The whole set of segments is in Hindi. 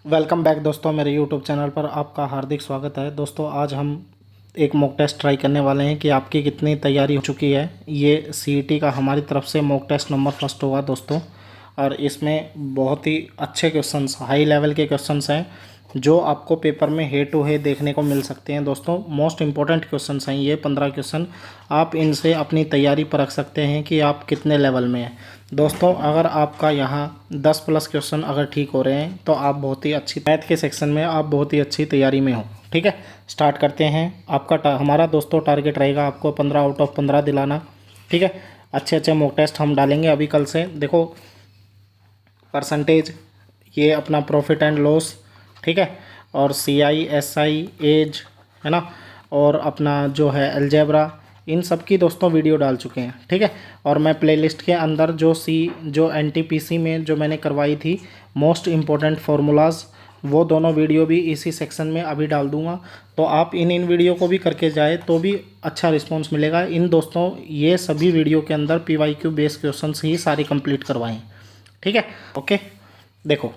वेलकम बैक दोस्तों, मेरे यूट्यूब चैनल पर आपका हार्दिक स्वागत है। दोस्तों आज हम एक मॉक टेस्ट ट्राई करने वाले हैं कि आपकी कितनी तैयारी हो चुकी है। ये सीईटी का हमारी तरफ से मॉक टेस्ट नंबर फर्स्ट होगा दोस्तों, और इसमें बहुत ही अच्छे क्वेश्चंस, हाई लेवल के क्वेश्चंस हैं जो आपको पेपर में हेड टू हेड देखने को मिल सकते हैं। दोस्तों मोस्ट इंपॉर्टेंट क्वेश्चंस हैं ये 15 क्वेश्चन। आप इनसे अपनी तैयारी परख सकते हैं कि आप कितने लेवल में हैं। दोस्तों अगर आपका यहाँ 10 प्लस क्वेश्चन अगर ठीक हो रहे हैं तो आप बहुत ही अच्छी मैथ के सेक्शन में आप बहुत ही अच्छी तैयारी में हो। ठीक है, स्टार्ट करते हैं। आपका हमारा दोस्तों टारगेट रहेगा आपको 15 आउट ऑफ 15 दिलाना। ठीक है, अच्छे अच्छे मॉक टेस्ट हम डालेंगे अभी कल से। देखो परसेंटेज, ये अपना प्रॉफिट एंड लॉस, ठीक है, और CI SI एज, है ना, और अपना जो है अलजेब्रा, इन सब की दोस्तों वीडियो डाल चुके हैं। ठीक है, और मैं प्लेलिस्ट के अंदर जो NTPC में जो मैंने करवाई थी मोस्ट इम्पोर्टेंट फार्मूलाज, वो दोनों वीडियो भी इसी सेक्शन में अभी डाल दूंगा। तो आप इन वीडियो को भी करके जाए तो भी अच्छा रिस्पॉन्स मिलेगा। इन दोस्तों ये सभी वीडियो के अंदर PYQ बेस्ड क्वेश्चन ही सारे कंप्लीट करवाएं। ठीक है, ओके। देखो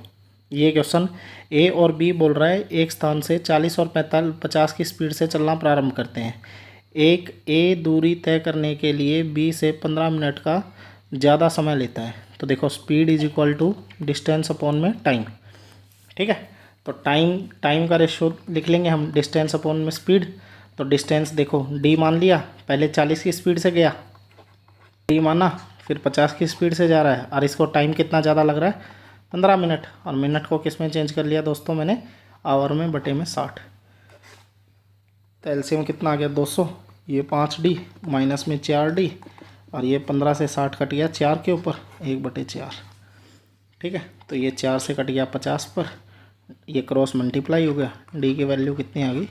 ये क्वेश्चन A और B बोल रहा है एक स्थान से 40 और 50 की स्पीड से चलना प्रारंभ करते हैं। एक A दूरी तय करने के लिए B से 15 मिनट का ज़्यादा समय लेता है। तो देखो speed is equal to distance upon में टाइम। ठीक है, तो टाइम का रेशियो लिख लेंगे हम, डिस्टेंस अपॉन में स्पीड। तो डिस्टेंस देखो D मान लिया, पहले 40 की स्पीड से गया, D माना, फिर 50 की स्पीड से जा रहा है, और इसको टाइम कितना ज़्यादा लग रहा है 15 मिनट, और मिनट को किस में चेंज कर लिया दोस्तों मैंने, आवर में बटे में 60। तो एलसीएम कितना आ गया 200, ये 5D माइनस में 4D, और ये 15 से 60 कट गया 4 के ऊपर 1/4। ठीक है, तो ये 4 से कट गया 50 पर, ये क्रॉस मल्टीप्लाई हो गया, D की वैल्यू कितनी आ गई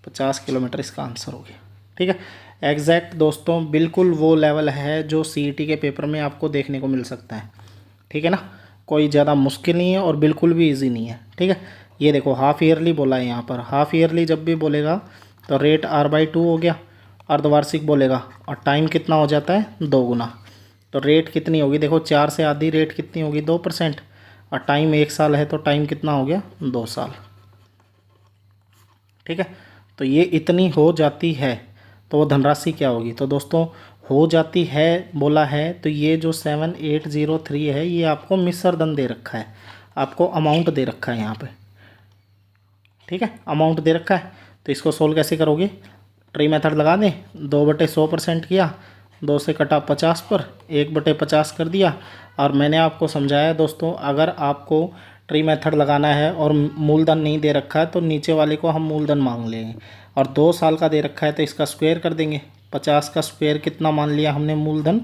50 किलोमीटर, इसका आंसर हो गया। ठीक है, एग्जैक्ट दोस्तों बिल्कुल वो लेवल है जो CET के पेपर में आपको देखने को मिल सकता है। ठीक है ना, कोई ज़्यादा मुश्किल नहीं है और बिल्कुल भी इजी नहीं है। ठीक है, ये देखो हाफ ईयरली बोला है यहाँ पर। हाफ ईयरली जब भी बोलेगा तो रेट R/2 हो गया, अर्धवार्षिक बोलेगा और टाइम कितना हो जाता है 2 गुना। तो रेट कितनी होगी देखो, 4 से आधी रेट कितनी होगी 2%, और टाइम 1 साल है तो टाइम कितना हो गया 2 साल। ठीक है, तो ये इतनी हो जाती है तो वो धनराशि क्या होगी, तो दोस्तों हो जाती है बोला है तो ये जो 7803 है ये आपको मिश्र धन दे रखा है, आपको अमाउंट दे रखा है यहाँ पे। ठीक है, अमाउंट दे रखा है, तो इसको सोल्व कैसे करोगे, ट्री मेथड लगा दें। 2/100% किया, 2 से कटा 50 पर, 1/50 कर दिया। और मैंने आपको समझाया दोस्तों, अगर आपको ट्री मेथड लगाना है और मूलधन नहीं दे रखा है तो नीचे वाले को हम मूलधन मांग लेंगे, और 2 साल का दे रखा है तो इसका स्क्वायर कर देंगे। 50 का स्क्वायर कितना मान लिया हमने मूलधन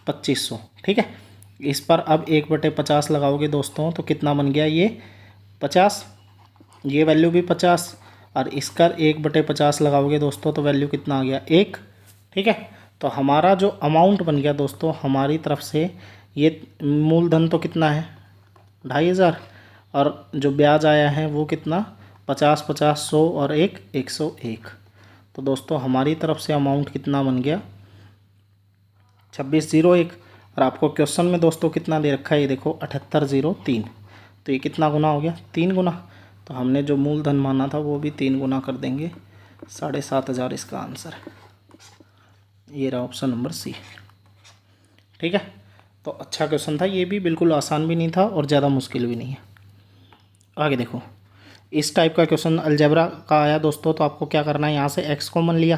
2500। ठीक है, इस पर अब 1/50 लगाओगे दोस्तों तो कितना बन गया ये 50, ये वैल्यू भी 50, और इसका 1/50 लगाओगे दोस्तों तो वैल्यू कितना आ गया 1। ठीक है, तो हमारा जो अमाउंट बन गया दोस्तों हमारी तरफ से, ये मूलधन तो कितना है 2500, और जो ब्याज आया है वो कितना 50 50 100 और 101। तो दोस्तों हमारी तरफ से अमाउंट कितना बन गया 2601। और आपको क्वेश्चन में दोस्तों कितना दे रखा है, ये देखो 7803। तो ये कितना गुना हो गया 3 गुना। तो हमने जो मूलधन माना था वो भी 3 गुना कर देंगे, 7500 इसका आंसर है। ये रहा ऑप्शन नंबर C। ठीक है, तो अच्छा क्वेश्चन था, ये भी बिल्कुल आसान भी नहीं था और ज़्यादा मुश्किल भी नहीं है। आगे देखो, इस टाइप का क्वेश्चन अलजेब्रा का आया दोस्तों, तो आपको क्या करना है, यहाँ से x कॉमन लिया,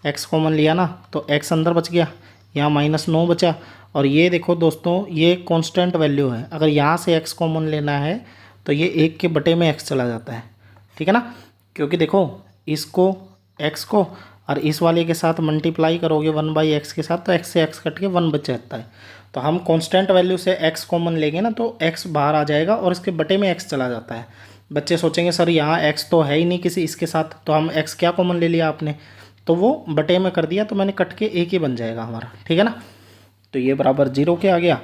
x कॉमन लिया ना तो x अंदर बच गया, यहाँ -9 बचा। और ये देखो दोस्तों ये कांस्टेंट वैल्यू है, अगर यहाँ से x कॉमन लेना है तो ये 1 के बटे में x चला जाता है। ठीक है ना, क्योंकि देखो इसको x को और इस वाले के साथ मल्टीप्लाई करोगे 1/x के साथ तो x से x कट के 1 बच जाता है। तो हम कांस्टेंट वैल्यू से x कॉमन लेंगे ना तो x बाहर आ जाएगा और इसके बटे में x चला जाता है। बच्चे सोचेंगे सर यहाँ x तो है ही नहीं किसी इसके साथ, तो हम x क्या कॉमन ले लिया आपने, तो वो बटे में कर दिया तो मैंने कट के एक ही बन जाएगा हमारा। ठीक है ना, तो ये बराबर 0 के आ गया।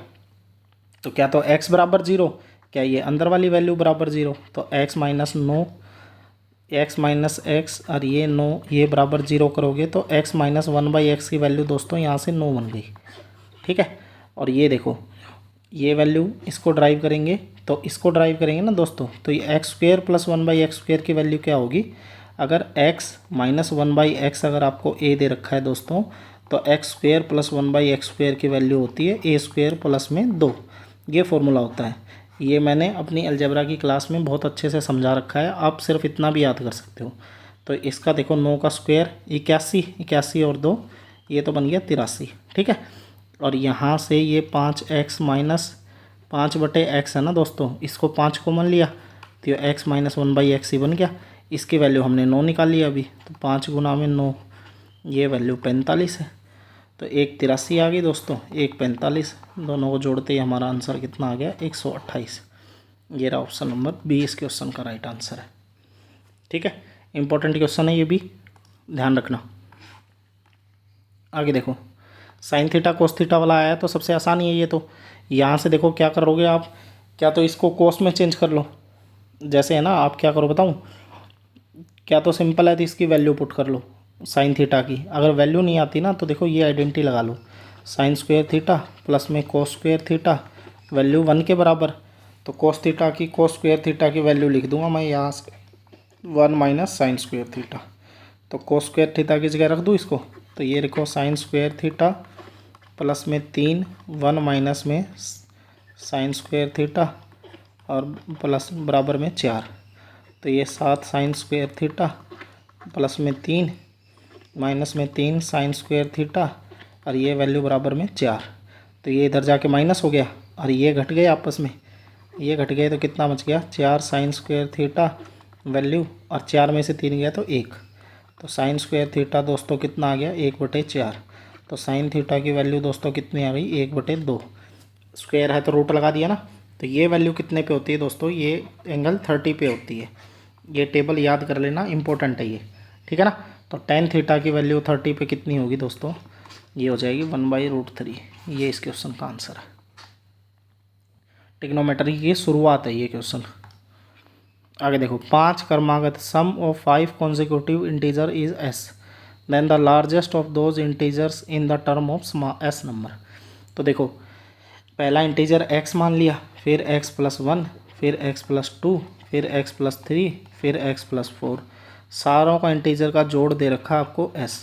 तो क्या तो x बराबर 0, क्या ये अंदर वाली वैल्यू बराबर 0, तो x minus 9, x minus x और ये 9, ये बराबर 0 करोगे तो x माइनस 1/x की वैल्यू दोस्तों यहाँ से 9 बन गई। ठीक है, और ये देखो ये वैल्यू इसको ड्राइव करेंगे तो इसको ड्राइव करेंगे ना दोस्तों, तो ये एक्स स्क्वेयर प्लस 1/x² की वैल्यू क्या होगी। अगर x माइनस 1/x अगर आपको a दे रखा है दोस्तों, तो एक्स स्क्वेयर प्लस 1/x² की वैल्यू होती है a² प्लस में 2। ये फॉर्मूला होता है। ये मैंने अपनी अलजेब्रा की क्लास में बहुत अच्छे से समझा रखा है, आप सिर्फ इतना भी याद कर सकते हो। तो इसका देखो 9 का स्क्वायर 81, 81 और 2 ये तो बन गया 83, ठीक है। और यहाँ से ये 5x माइनस 5/x है ना दोस्तों, इसको 5 कॉमन लिया तो ये x माइनस 1/x ही बन गया। इसकी वैल्यू हमने 9 निकाल लिया अभी, तो 5 गुना में 9, ये वैल्यू 45 है। तो एक 83 आ गई दोस्तों, एक 45, दोनों को जोड़ते ही हमारा आंसर कितना आ गया 128। ये रहा ऑप्शन नंबर बी इस क्वेश्चन का राइट आंसर है, ठीक है। इंपॉर्टेंट क्वेश्चन है ये भी, ध्यान रखना। आगे देखो साइन थीटा कोस थीटा वाला आया तो सबसे आसान ही है ये। तो यहाँ से देखो क्या करोगे आप, क्या तो इसको कोस में चेंज कर लो, जैसे है ना। आप क्या करो बताऊँ, क्या तो सिंपल है तो इसकी वैल्यू पुट कर लो साइन थीटा की। अगर वैल्यू नहीं आती ना तो देखो ये आइडेंटिटी लगा लो, साइन स्क्वायर थीटा प्लस में कोस स्क्वायर थीटा वैल्यू 1 के बराबर। तो कोस थीटा की कोस स्क्वायर थीटा की वैल्यू लिख दूंगा मैं यहाँ से 1 माइनस साइन स्क्वायर थीटा। तो कोस स्क्वायर थीटा की जगह रख दूँ इसको, तो ये देखो साइन स्क्वायर थीटा प्लस में 3 1 माइनस में साइन स्क्वायर थीटा और प्लस बराबर में 4। तो ये 7 साइन स्क्वायर थीटा प्लस में 3 माइनस में 3 साइन स्क्वायर थीटा और ये वैल्यू बराबर में 4। तो ये इधर जाके माइनस हो गया और ये घट गए आपस में, ये घट गए तो कितना बच गया 4 साइन स्क्वायर थीटा वैल्यू, और 4 में से 3 गया तो 1। तो साइन स्क्वायर थीटा दोस्तों कितना आ गया 1/4। तो साइन थीटा की वैल्यू दोस्तों कितनी आ गई 1/2। स्क्वायर है तो रूट लगा दिया ना। तो ये वैल्यू कितने पे होती है दोस्तों, ये एंगल 30 पे होती है। ये टेबल याद कर लेना, इंपॉर्टेंट है ये, ठीक है ना। तो टेन थीटा की वैल्यू 30 पे कितनी होगी दोस्तों, ये हो जाएगी 1/√3। ये इस क्वेश्चन का आंसर है। ट्रिग्नोमेट्री की शुरुआत है ये क्वेश्चन। आगे देखो 5 क्रमागत sum of 5 consecutive integer is s, then the largest of those integers in the term of s number. तो देखो पहला इंटीजर x मान लिया, फिर x+1, फिर x+2, फिर x+3, फिर x+4, सारों का इंटीजर का जोड़ दे रखा आपको s,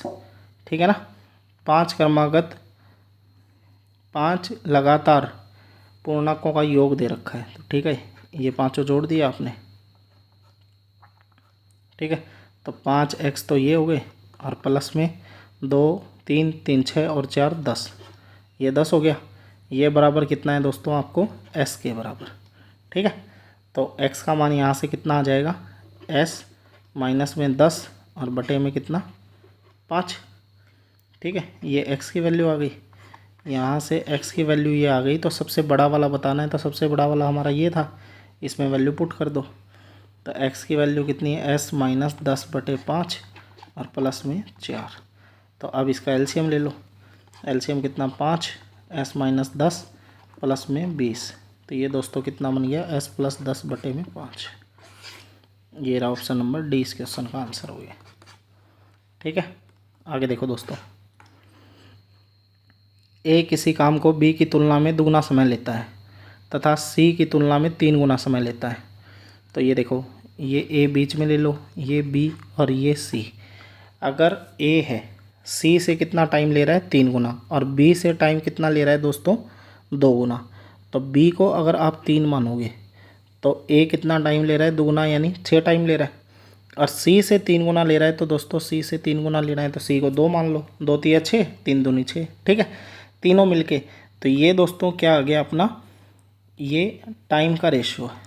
ठीक है ना। 5 क्रमागत 5 लगातार पूर्णांकों का योग दे रखा है, तो ठीक है ये पांचों जोड़ दिया आपने, ठीक है। तो 5x तो ये हो गए और प्लस में 2 3 3 6 और 4 10, ये 10 हो गया। ये बराबर कितना है दोस्तों आपको s के बराबर, ठीक है। तो x का मान यहाँ से कितना आ जाएगा s माइनस में 10 और बटे में कितना 5, ठीक है। ये x की वैल्यू आ गई, यहाँ से x की वैल्यू ये आ गई। तो सबसे बड़ा वाला बताना है, तो सबसे बड़ा वाला हमारा ये था, इसमें वैल्यू पुट कर दो। तो x की वैल्यू कितनी है s माइनस 10/5 और प्लस में 4। तो अब इसका एलसीएम ले लो, एलसीएम कितना 5, s माइनस 10 प्लस में 20। तो ये दोस्तों कितना बन गया s प्लस 10/5। ये रहा ऑप्शन नंबर डी इस क्वेश्चन का आंसर हो गया, ठीक है। आगे देखो दोस्तों, ए किसी काम को बी की तुलना में दुगना समय लेता है तथा सी की तुलना में 3 गुना समय लेता है। तो ये देखो ये ए बीच में ले लो, ये बी और ये सी। अगर ए है सी से कितना टाइम ले रहा है 3 गुना और बी से टाइम कितना ले रहा है दोस्तों 2 गुना। तो बी को अगर आप 3 मानोगे तो ए कितना टाइम ले रहा है 2 गुना यानी 6 टाइम ले रहा है, और सी से 3 गुना ले रहा है। तो दोस्तों सी से 3 गुना लेना है तो सी को 2 मान लो, 2 3 6, 3 दूनी 6, ठीक है, तीनों मिलके। तो ये दोस्तों क्या आ गया अपना, ये टाइम का रेशियो है,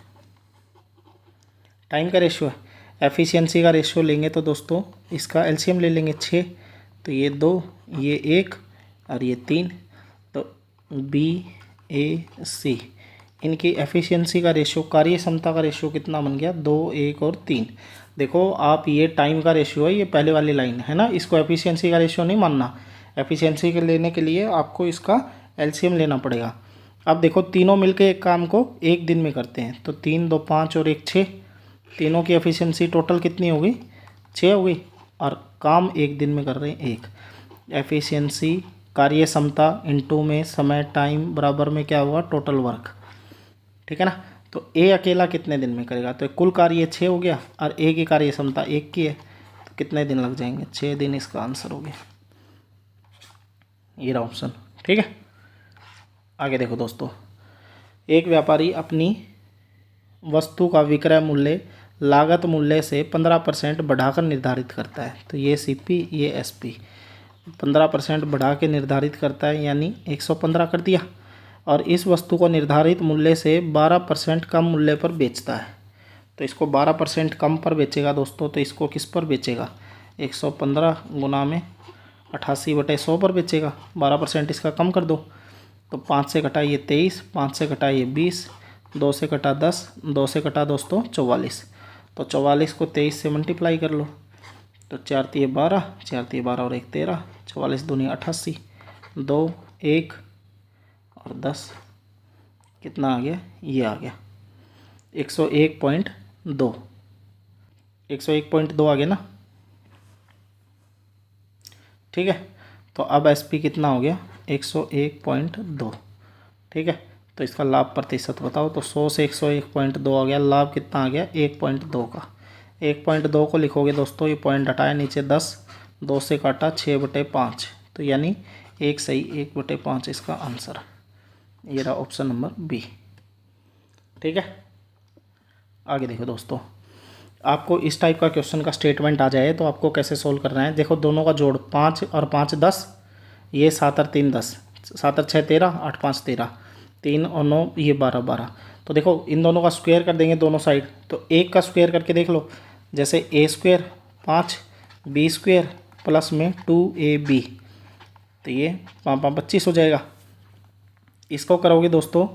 टाइम का रेशियो है। एफिशिएंसी का रेशियो लेंगे तो दोस्तों इसका एलसीएम ले लेंगे 6, तो ये 2, ये 1 और ये 3। तो बी ए सी इनकी एफिशिएंसी का रेशियो, कार्य क्षमता का रेशियो कितना बन गया 2 1 और 3। देखो आप ये टाइम का रेशियो है, ये पहले वाली लाइन है ना, इसको एफिशिएंसी का रेशियो नहीं मानना। एफिशिएंसी के लेने के लिए आपको इसका एलसीएम लेना पड़ेगा। अब देखो तीनों मिलके एक काम को एक दिन में करते हैं, तो 3 2 5 और 1 6, तीनों की एफिशिएंसी टोटल कितनी हो गई 6 हो गई, और काम एक दिन में कर रहे हैं 1। एफिशिएंसी कार्य क्षमता इनटू में समय टाइम बराबर में क्या हुआ, टोटल वर्क। ठीक है ना। तो ए अकेला कितने दिन में करेगा, तो कुल कार्य 6 हो गया और ए की कार्य क्षमता 1 की है, तो कितने दिन लग जाएंगे, 6 दिन इसका आंसर हो गया। ये रहा ऑप्शन। ठीक है। आगे देखो दोस्तों, एक व्यापारी अपनी वस्तु का विक्रय मूल्य लागत मूल्य से 15% बढ़ाकर निर्धारित करता है। तो ये सीपी, ये एसपी, 15% बढ़ा के निर्धारित करता है, यानी 115 कर दिया। और इस वस्तु को निर्धारित मूल्य से 12% कम मूल्य पर बेचता है। तो इसको 12% कम पर बेचेगा दोस्तों, तो इसको किस पर बेचेगा, 115 गुना में 88/100 पर बेचेगा। 12% इसका कम कर दो, तो 5 से घटाइए 23, 5 से घटाइए 20, 2 से घटा 10, 2 से घटा दोस्तों 44। तो 44 को 23 से मल्टीप्लाई कर लो, तो 4 तिये 12, 4 तिये 12 और 1 13, 44 दूनी 88, 2 1 और 10, कितना आ गया, ये आ गया 101.2, 101.2 आ गया ना। ठीक है। तो अब एसपी कितना हो गया, 101.2। ठीक है। तो इसका लाभ प्रतिशत बताओ, तो 100 से 101.2 आ गया, लाभ कितना आ गया 1.2 का। 1.2 को लिखोगे दोस्तों, ये पॉइंट हटाया नीचे 10, 2 से काटा 6/5, तो यानी 1 सही 1/5 इसका आंसर। ये रहा ऑप्शन नंबर बी। ठीक है। आगे देखो दोस्तों, आपको इस टाइप का क्वेश्चन का स्टेटमेंट आ जाए तो आपको कैसे सोल्व करना है। देखो दोनों का जोड़ 5 और 5 10, ये 7 और 3 10, 7 और 6 13, 8 5 13, 3 और 9 ये 12 12। तो देखो इन दोनों का स्क्वायर कर देंगे दोनों साइड, तो एक का स्क्वायर करके देख लो, जैसे a square 5 b square plus में 2ab, तो ये 5 5 25 हो जाएगा। इसको करोगे दोस्तों,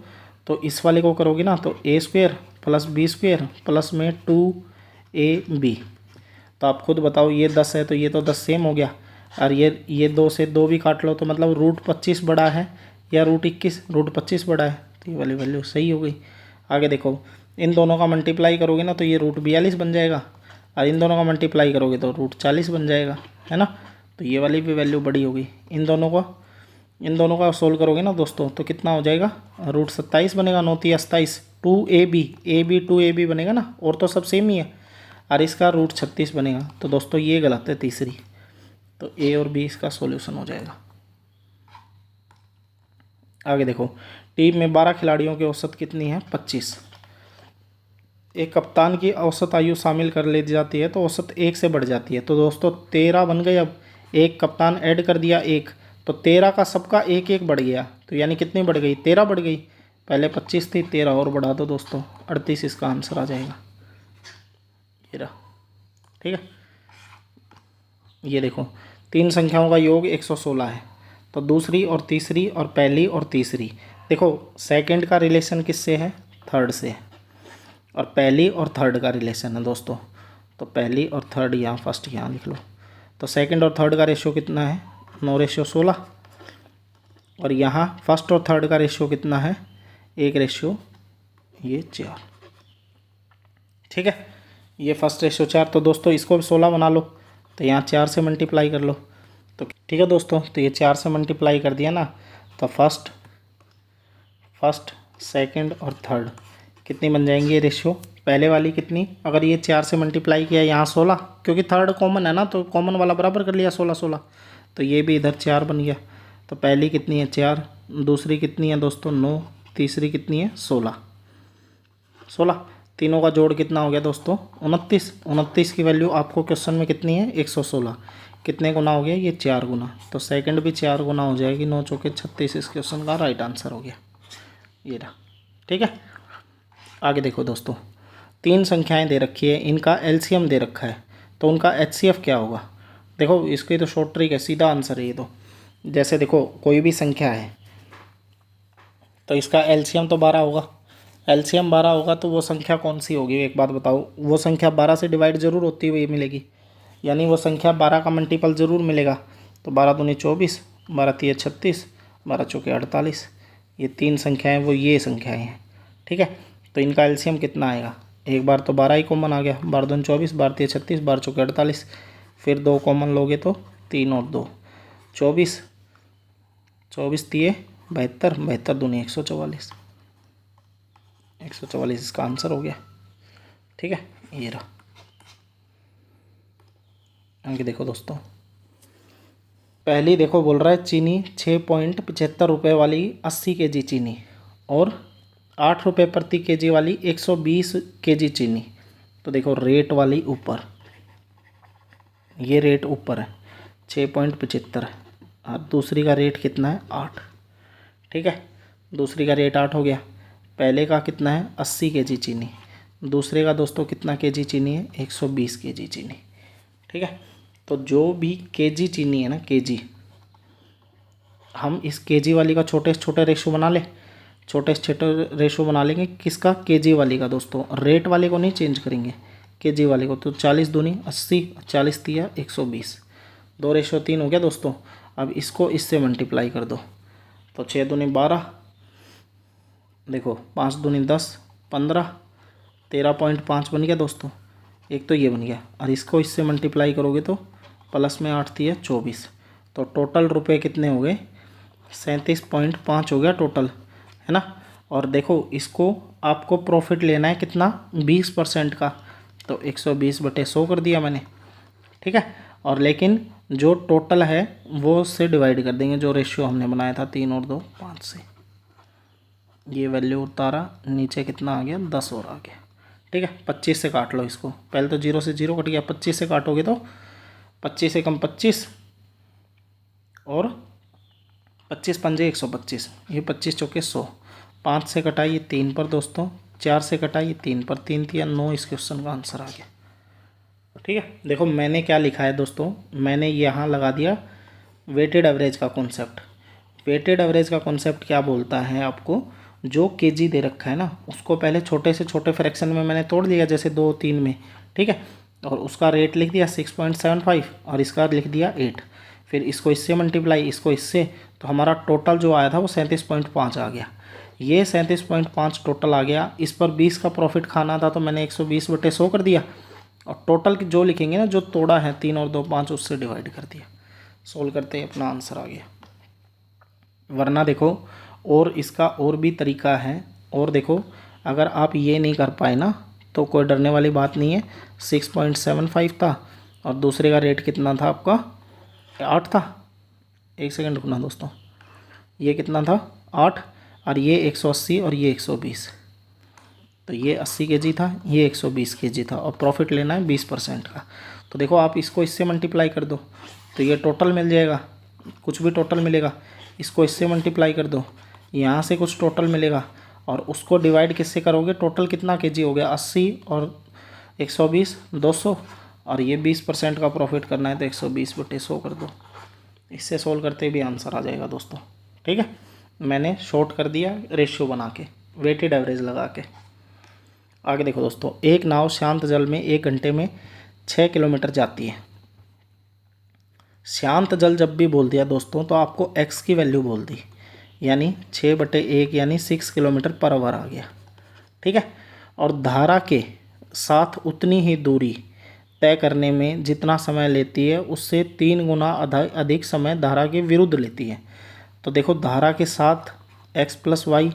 तो इस वाले को करोगे ना, तो a square plus B square plus में 2ab। तो आप खुद बताओ, ये 10 है तो ये तो 10 सेम हो गया, और ये 2 से 2 भी काट लो, तो मतलब रूट 25 बड़ा है या रूट 21, रूट 25 बड़ा है, तो ये वाली वैल्यू सही हो गई। आगे देखो, इन दोनों का मल्टीप्लाई करोगे ना, तो ये रूट 42 बन जाएगा, और इन दोनों का मल्टीप्लाई करोगे तो रूट 40 बन जाएगा, है ना। तो ये वाली भी वैल्यू बड़ी हो गई। इन दोनों का सोल्व करोगे ना दोस्तों, तो कितना हो जाएगा, रूट 27 बनेगा, 9 तिया 27, 2ab बनेगा ना, और तो सब सेम ही है, और इसका रूट 36 बनेगा। तो दोस्तों ये गलत है तीसरी, तो ए और बी इसका सॉल्यूशन हो जाएगा। आगे देखो, टीम में 12 खिलाड़ियों की औसत कितनी है, 25। एक कप्तान की औसत आयु शामिल कर ली जाती है तो औसत 1 से बढ़ जाती है। तो दोस्तों 13 बन गए, अब एक कप्तान ऐड कर दिया 1, तो 13 का सबका 1 1 बढ़ गया, तो यानी कितनी बढ़ गई, 13 बढ़ गई। पहले 25 थी, 13 और बढ़ा दो दोस्तों, 38 इसका आंसर आ जाएगा। ये रहा। ठीक है। ये देखो, 3 संख्याओं का योग 116 है, तो दूसरी और तीसरी और पहली और तीसरी, देखो सेकंड का रिलेशन किससे है, थर्ड से, और पहली और थर्ड का रिलेशन है दोस्तों, तो पहली और थर्ड यहाँ फर्स्ट यहाँ लिख लो। तो सेकंड और थर्ड का रेशियो कितना है, 9:16, और यहाँ फर्स्ट और थर्ड का रेशियो कितना है, 1:4। ठीक है। ये फर्स्ट रेशियो 4, तो दोस्तों इसको भी 16 बना लो, तो यहाँ 4 से मल्टीप्लाई कर लो। तो ठीक है दोस्तों, तो ये 4 से मल्टीप्लाई कर दिया ना, तो फर्स्ट सेकंड और थर्ड कितनी बन जाएंगी ये रेशियो, पहले वाली कितनी, अगर ये 4 से मल्टीप्लाई किया यहाँ 16, क्योंकि थर्ड कॉमन है ना, तो कॉमन वाला बराबर कर लिया 16 16, तो ये भी इधर 4 बन गया। तो पहली कितनी है 4, दूसरी कितनी है दोस्तों 9, तीसरी कितनी है 16, तीनों का जोड़ कितना हो गया दोस्तों 29 की वैल्यू आपको क्वेश्चन में कितनी है 116, कितने गुना हो गया ये 4 गुना, तो सेकंड भी 4 गुना हो जाएगी, 9 चौके 36 इस क्वेश्चन का राइट आंसर हो गया। ये रहा। ठीक है। आगे देखो दोस्तों, 3 संख्याएं दे रखी है, इनका एलसीएम दे रखा है, तो उनका एचसीएफ क्या होगा। देखो इसकी तो शॉर्ट ट्रिक है, सीधा आंसर है ये तो। जैसे देखो कोई भी संख्या है तो इसका एलसीएम तो 12 होगा, एलसीएम 12 होगा, तो वो संख्या कौन सी होगी, एक बात बताओ, वो संख्या 12 से डिवाइड जरूर होती हुई मिलेगी, यानी वो संख्या 12 का मल्टीपल ज़रूर मिलेगा। तो 12 दूनी 24, 12 तिये 36, 12 चौके 48, ये 3 संख्याएँ वो ये संख्याएँ हैं। ठीक है। तो इनका एलसीएम कितना आएगा, एक बार तो 12 ही कॉमन आ गया, 12 दूनी 24, 12 तिये 36, 12 चौके 48, फिर 2 कॉमन लोगे तो 3 और 2 24, 24 तिये 72, 72 दूनी 144, 144 इसका आंसर हो गया। ठीक है, ये रहा। आगे देखो दोस्तों, पहली देखो बोल रहा है चीनी 6.75 रुपये वाली 80 kg चीनी और 8 रुपये प्रति केजी वाली 120 kg चीनी। तो देखो रेट वाली ऊपर, ये रेट ऊपर है 6.75 है और दूसरी का रेट कितना है 8। ठीक है, दूसरी का रेट 8 हो गया। पहले का कितना है 80 kg चीनी, दूसरे का दोस्तों कितना केजी चीनी है 120 kg चीनी। ठीक है, तो जो भी केजी चीनी है ना, केजी, हम इस केजी वाली का छोटे से छोटे रेशो बना ले, छोटे से छोटे रेशो बना लेंगे किसका, केजी वाली का दोस्तों। रेट वाले को नहीं चेंज करेंगे, केजी वाले को। तो 40 दूनी 80, 40 तिया 120, 2:3 हो गया दोस्तों। अब इसको इससे मल्टीप्लाई कर दो, तो 6 दूनी 12, देखो 5 दूनी 10, 15, 13.5 बन गया दोस्तों। एक तो ये बन गया, और इसको इससे मल्टीप्लाई करोगे तो प्लस में 8 तिया 24, तो टोटल रुपए कितने हो गए 37.5 हो गया टोटल, है ना। और देखो इसको आपको प्रॉफिट लेना है कितना 20% का, तो 120/100 कर दिया मैंने। ठीक है, और लेकिन जो टोटल है वो उससे डिवाइड कर देंगे, जो रेशियो हमने बनाया था 3 और 2 5 से। ये वैल्यू उतारा, नीचे कितना आ गया 10 और आ गया। ठीक है, 25 से काट लो इसको, पहले तो 0 से 0 कट गया, 25 से काटोगे तो 25 से कम 25 और 25 पंजे 125, ये 25 चौके 100, 5 से कटाइए 3 पर दोस्तों, 4 से कटाइए 3 पर, 3 तिया 9, इस क्वेश्चन का आंसर आ गया। ठीक है, देखो मैंने क्या लिखा है दोस्तों, मैंने यहाँ लगा दिया वेटेड एवरेज का कॉन्सेप्ट। वेटेड एवरेज का कॉन्सेप्ट क्या बोलता है आपको, जो केजी दे रखा है ना उसको पहले छोटे से छोटे फ्रैक्शन में मैंने तोड़ दिया, जैसे 2 3 में। ठीक है, और उसका रेट लिख दिया 6.75 और इसका लिख दिया 8, फिर इसको इससे मल्टीप्लाई, इसको इससे, तो हमारा टोटल जो आया था वो 37.5 आ गया। ये 37.5 टोटल आ गया। इस पर 20 का प्रॉफिट खाना था तो मैंने 120/100 कर दिया, और टोटल जो लिखेंगे ना, जो तोड़ा है 3 और 2 5, उससे डिवाइड कर दिया। सोल्व करते ही अपना आंसर आ गया। वरना देखो और इसका और भी तरीका है, और देखो अगर आप ये नहीं कर पाए ना तो कोई डरने वाली बात नहीं है। 6.75 था और दूसरे का रेट कितना था आपका 8 था। एक सेकंड रुकना दोस्तों, ये कितना था 8, और ये 180 और ये 120, तो ये 80 kg था, ये 120 kg था, और प्रॉफिट लेना है 20% का। तो देखो आप इसको इससे मल्टीप्लाई कर दो तो ये टोटल मिल जाएगा, कुछ भी टोटल मिलेगा। इसको इससे मल्टीप्लाई कर दो, यहाँ से कुछ टोटल मिलेगा, और उसको डिवाइड किससे करोगे, टोटल कितना केजी हो गया 80 और 120 200, और ये 20% का प्रॉफिट करना है तो 120/100 कर दो। इससे सोल्व करते भी आंसर आ जाएगा दोस्तों। ठीक है, मैंने शॉर्ट कर दिया रेशियो बना के, वेटेड एवरेज लगा के। आगे देखो दोस्तों, एक नाव शांत जल में 1 घंटे में 6 किलोमीटर जाती है। शांत जल जब भी बोल दिया दोस्तों तो आपको x की वैल्यू बोल दी, यानी 6/1 यानी 6 किलोमीटर पर आवर आ गया। ठीक है, और धारा के साथ उतनी ही दूरी तय करने में जितना समय लेती है उससे 3 गुना अधिक समय धारा के विरुद्ध लेती है। तो देखो धारा के साथ x + y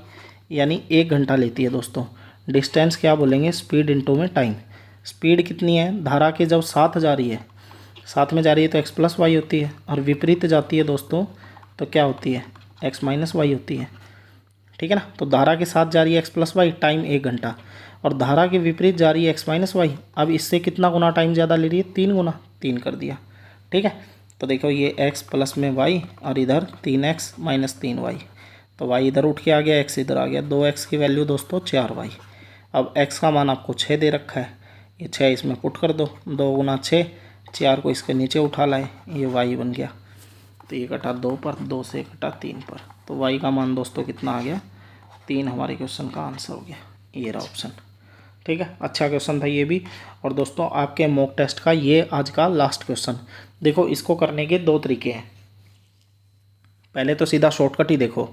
यानी 1 घंटा लेती है दोस्तों। डिस्टेंस क्या बोलेंगे, स्पीड इनटू में टाइम। स्पीड कितनी है, धारा के जब साथ जा रही है, साथ में जा रही है तो x + y होती है, और विपरीत जाती है दोस्तों तो क्या होती है x - y होती है। ठीक है ना, तो धारा के साथ जा रही है x + y, टाइम 1 घंटा, और धारा के विपरीत जा रही है x - y, अब इससे कितना गुना टाइम ज़्यादा ले रही है, 3 गुना, 3 कर दिया। ठीक है, तो देखो ये x प्लस में y और इधर 3x - 3y, तो y इधर उठ के आ गया, x इधर आ गया, 2x की वैल्यू दोस्तों 4y। अब x का मान आपको 6 दे रखा है, ये 6 इसमें पुट कर दो, 2 गुना 6, 4 को इसके नीचे उठा लाए, ये y बन गया। तो ये कटा 2 पर, 2 से कटा 3 पर, तो y का मान दोस्तों कितना आ गया 3, हमारे क्वेश्चन का आंसर हो गया। ये रहा ऑप्शन। ठीक है, अच्छा क्वेश्चन था ये भी। और दोस्तों आपके मॉक टेस्ट का ये आज का लास्ट क्वेश्चन। देखो इसको करने के 2 तरीके हैं। पहले तो सीधा शॉर्टकट ही देखो,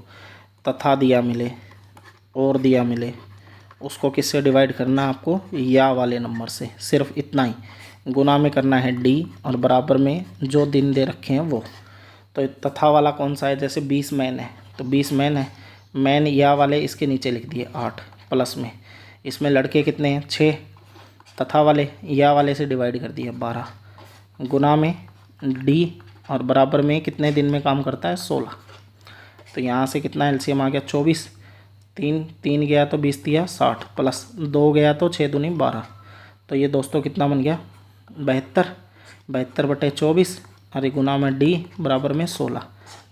तथा दिया मिले और दिया मिले, उसको किससे डिवाइड करना है आपको, या वाले नंबर से, सिर्फ इतना ही। गुना में करना है d और बराबर में जो दिन दे रखे हैं वो। तो तथा वाला कौन सा है, जैसे 20 मैन है तो 20 मैन है, मैन या वाले इसके नीचे लिख दिए 8 प्लस में, इसमें लड़के कितने हैं 6, तथा वाले या वाले से डिवाइड कर दिया 12, गुना में डी और बराबर में कितने दिन में काम करता है 16। तो यहाँ से कितना एलसीएम आ गया 24, 3 गया तो 20 दिया 60 प्लस 2 गया तो 6 दूनी 12। तो ये दोस्तों कितना बन गया 72/24 और गुना में डी बराबर में 16।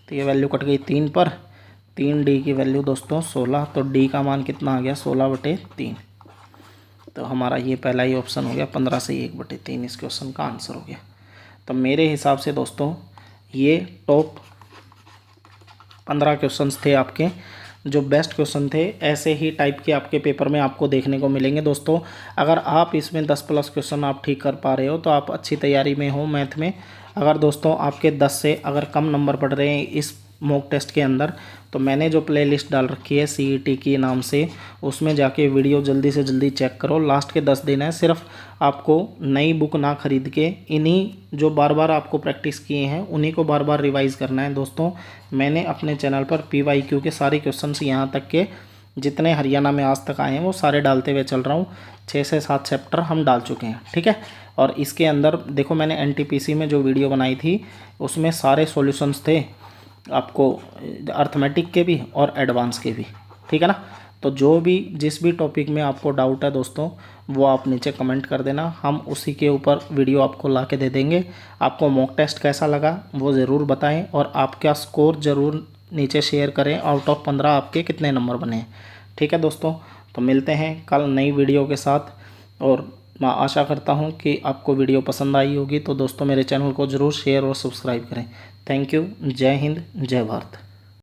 तो ये वैल्यू कट गई 3 पर, 3 डी की वैल्यू दोस्तों 16, तो डी का मान कितना आ गया 16/3। तो हमारा ये पहला ही ऑप्शन हो गया 15 से 1/3 इस क्वेश्चन का आंसर हो गया। तो मेरे हिसाब से दोस्तों ये टॉप 15 क्वेश्चंस थे आपके, जो बेस्ट क्वेश्चन थे। ऐसे ही टाइप के आपके पेपर में आपको देखने को मिलेंगे दोस्तों। अगर आप इसमें 10+ क्वेश्चन आप ठीक कर पा रहे हो तो आप अच्छी तैयारी में हो मैथ में। अगर दोस्तों आपके 10 से अगर कम नंबर पड़ रहे हैं इस मॉक टेस्ट के अंदर, तो मैंने जो प्लेलिस्ट डाल रखी है CET की नाम से, उसमें जाके वीडियो जल्दी से जल्दी चेक करो। लास्ट के 10 दिन है, सिर्फ आपको नई बुक ना खरीद के इन्हीं जो बार बार आपको प्रैक्टिस किए हैं उन्हीं को बार बार रिवाइज करना है दोस्तों। मैंने अपने चैनल पर PYQ के सारे क्वेश्चंस यहाँ तक के जितने हरियाणा में आज तक आए हैं वो सारे डालते हुए चल रहा हूँ। 6 से 7 चैप्टर हम डाल चुके हैं, ठीक है। और इसके अंदर देखो मैंने NTPC में जो वीडियो बनाई थी उसमें सारे सॉल्यूशंस थे आपको, अर्थमेटिक के भी और एडवांस के भी, ठीक है ना। तो जो भी जिस भी टॉपिक में आपको डाउट है दोस्तों वो आप नीचे कमेंट कर देना, हम उसी के ऊपर वीडियो आपको ला के दे देंगे। आपको मॉक टेस्ट कैसा लगा वो ज़रूर बताएं और आपका स्कोर ज़रूर नीचे शेयर करें। आउट ऑफ 15 आपके कितने नंबर बने, ठीक है दोस्तों। तो मिलते हैं कल नई वीडियो के साथ, और मैं आशा करता हूं कि आपको वीडियो पसंद आई होगी। तो दोस्तों मेरे चैनल को ज़रूर शेयर और सब्सक्राइब करें। Thank you. जय हिंद, जय भारत।